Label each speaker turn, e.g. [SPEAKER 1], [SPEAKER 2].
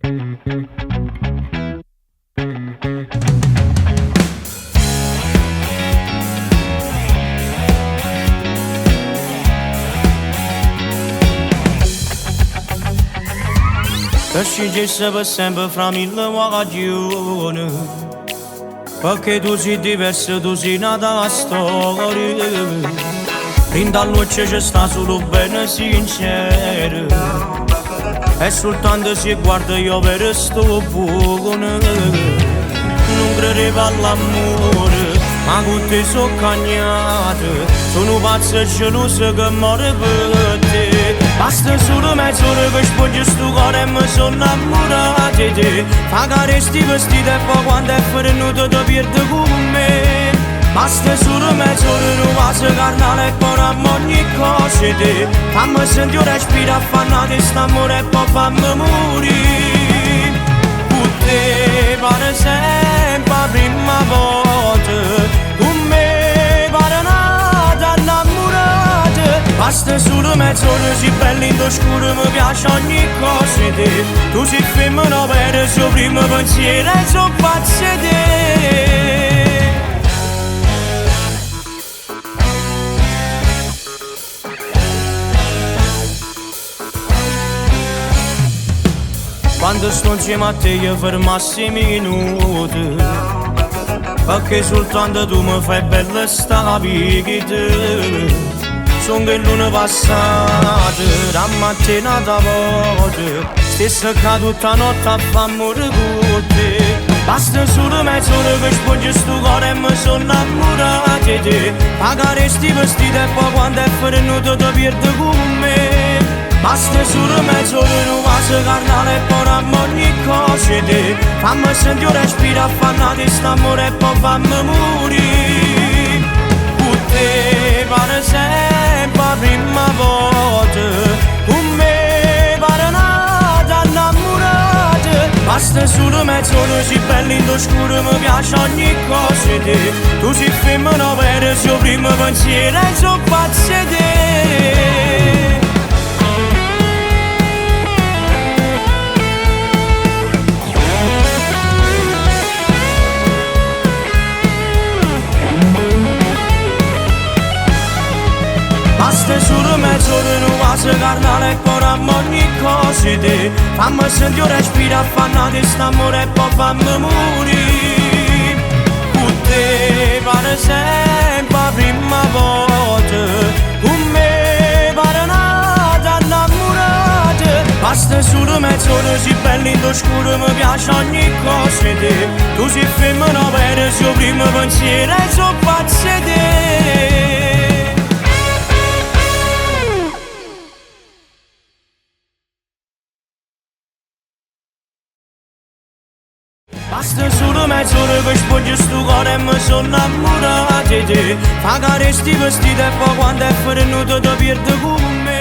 [SPEAKER 1] Che scegliesse per sempre fra mille guaglione, perché tu sei diverso, tu sei nata la storia. In da luce c'è sta solo bene sincero, e soltanto se guarda io per sto buono. Non credevo all'amore, ma con te sono cagnato, sono pazzo e geloso che muore per te. Basta solo mezz'ora che spoglio sto cuore e mi sono innamorato di te. Pagare sti vestiti e poi quando è venuto ti perdo con me. Basta solo mezz'ora, non passo carnale e poi amo ogni cosa di te. Fammi sentire respiro affannato e st'amore e poi fammi morire. Con te pare sempre la prima volta, con me pare nata innamorata. Basta solo mezz'ora, sei bella in scuro, mi piace ogni cosa di te. Tu sei femmina vera, il suo primo pensiero e sono pazzo di te. Quando sto insieme a te io fermassi i minuti, perché soltanto tu mi fai bella sta vita. Sono che l'una passata, la mattinata voce, stessa che tutta notte a fa amore con te. Basta solo mezz'ora che spoglio sto cuore e mi sono innamorato di te. Pagare sti vestiti e poi quando è venuto ti perdo con me. Basta solo mezz'ora, non passo carnale e poi amo ogni cosa di te. Fammi sentire respiro affannato e st'amore e poi fammi morire. Con te pare sempre la prima volta, con me pare nata innamorata. Basta solo mezz'ora, sei bella in scuro, mi piace ogni cosa di te. Tu sei femmina vera, il suo primo pensiero e sono pazzo di te. Basta solo mezz'ora, non passo carnale e poi amo ogni cosa di te. Fammi sentire respiro affannato e st'amore e poi fammi morire. Con te pare sempre la prima volta, con me pare nata innamorata. Basta solo mezz'ora, sei bella in scuro, mi piace ogni cosa di te. Tu sei femmina vera, il suo primo pensiero e sono pazzo di te. Basta solo mezz'ora che spoglio sto cuore e mi sono innamorato di te. Pagare sti vestiti e poi quando è venuto ti perdo con me.